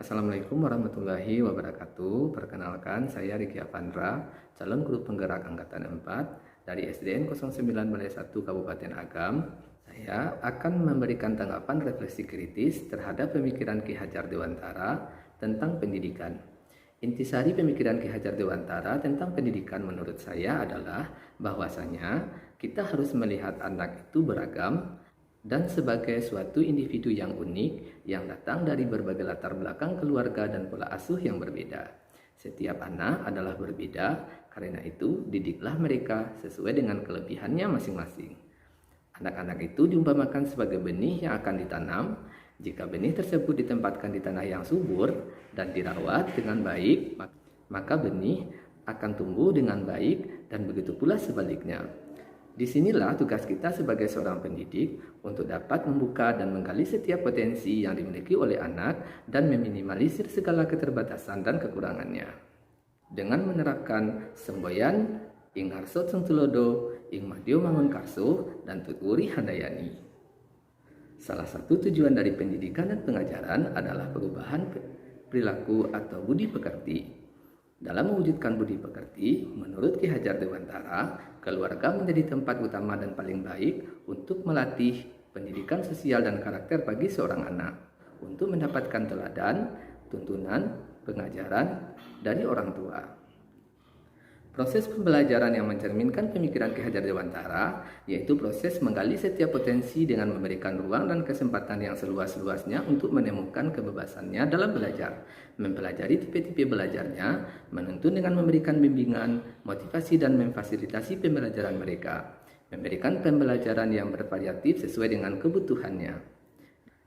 Assalamualaikum warahmatullahi wabarakatuh. Perkenalkan, saya Riki Avandra, calon guru penggerak Angkatan 4 dari SDN 09 Balai 1 Kabupaten Agam. Saya akan memberikan tanggapan refleksi kritis terhadap pemikiran Ki Hajar Dewantara tentang pendidikan. Intisari pemikiran Ki Hajar Dewantara tentang pendidikan menurut saya adalah bahwasanya kita harus melihat anak itu beragam dan sebagai suatu individu yang unik yang datang dari berbagai latar belakang keluarga dan pola asuh yang berbeda. Setiap anak adalah berbeda, karena itu didiklah mereka sesuai dengan kelebihannya masing-masing. Anak-anak itu diumpamakan sebagai benih yang akan ditanam. Jika benih tersebut ditempatkan di tanah yang subur dan dirawat dengan baik, maka benih akan tumbuh dengan baik, dan begitu pula sebaliknya. Disinilah tugas kita sebagai seorang pendidik untuk dapat membuka dan menggali setiap potensi yang dimiliki oleh anak dan meminimalisir segala keterbatasan dan kekurangannya. Dengan menerapkan semboyan ing harso Tulodo, ing madyo mangun karso, dan tuturi handayani. Salah satu tujuan dari pendidikan dan pengajaran adalah perubahan perilaku atau budi pekerti. Dalam mewujudkan budi pekerti, menurut Ki Hajar Dewantara, keluarga menjadi tempat utama dan paling baik untuk melatih pendidikan sosial dan karakter bagi seorang anak, untuk mendapatkan teladan, tuntunan, pengajaran dari orang tua. Proses pembelajaran yang mencerminkan pemikiran Ki Hajar Dewantara yaitu proses menggali setiap potensi dengan memberikan ruang dan kesempatan yang seluas-luasnya untuk menemukan kebebasannya dalam belajar, mempelajari tipe-tipe belajarnya, menuntun dengan memberikan bimbingan, motivasi dan memfasilitasi pembelajaran mereka, memberikan pembelajaran yang bervariatif sesuai dengan kebutuhannya.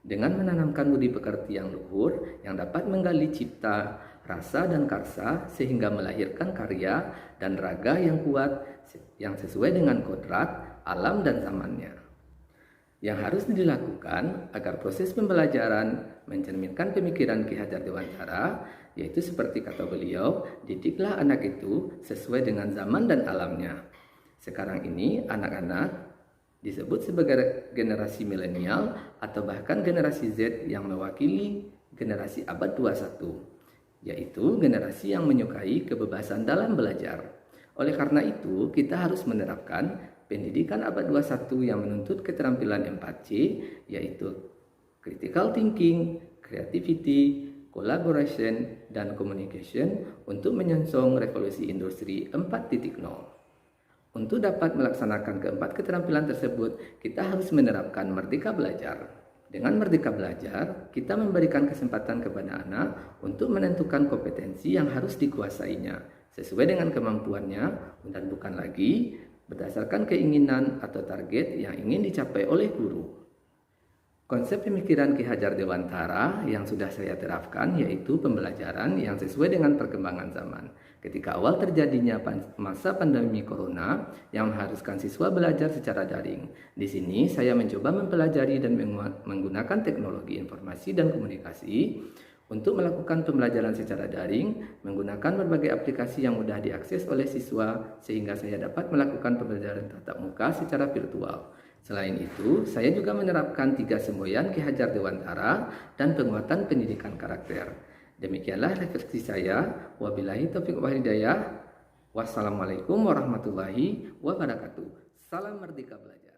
Dengan menanamkan budi pekerti yang luhur yang dapat menggali cipta, rasa dan karsa sehingga melahirkan karya dan raga yang kuat yang sesuai dengan kodrat, alam dan zamannya. Yang harus dilakukan agar proses pembelajaran mencerminkan pemikiran Ki Hajar Dewantara yaitu seperti kata beliau, didiklah anak itu sesuai dengan zaman dan alamnya. Sekarang ini anak-anak disebut sebagai generasi milenial atau bahkan generasi Z yang mewakili generasi abad 21. Yaitu generasi yang menyukai kebebasan dalam belajar. Oleh karena itu, kita harus menerapkan pendidikan abad 21 yang menuntut keterampilan 4C, yaitu critical thinking, creativity, collaboration, dan communication untuk menyongsong revolusi industri 4.0. Untuk dapat melaksanakan keempat keterampilan tersebut, kita harus menerapkan merdeka belajar. Dengan merdeka belajar, kita memberikan kesempatan kepada anak untuk menentukan kompetensi yang harus dikuasainya sesuai dengan kemampuannya dan bukan lagi berdasarkan keinginan atau target yang ingin dicapai oleh guru. Konsep pemikiran Ki Hajar Dewantara yang sudah saya terapkan yaitu pembelajaran yang sesuai dengan perkembangan zaman. Ketika awal terjadinya masa pandemi corona yang mengharuskan siswa belajar secara daring. Di sini saya mencoba mempelajari dan menggunakan teknologi informasi dan komunikasi untuk melakukan pembelajaran secara daring menggunakan berbagai aplikasi yang mudah diakses oleh siswa sehingga saya dapat melakukan pembelajaran tatap muka secara virtual. Selain itu, saya juga menerapkan 3 semboyan Ki Hajar Dewantara dan penguatan pendidikan karakter. Demikianlah refleksi saya. Wabillahi taufiq wal hidayah. Wassalamualaikum warahmatullahi wabarakatuh. Salam merdeka belajar.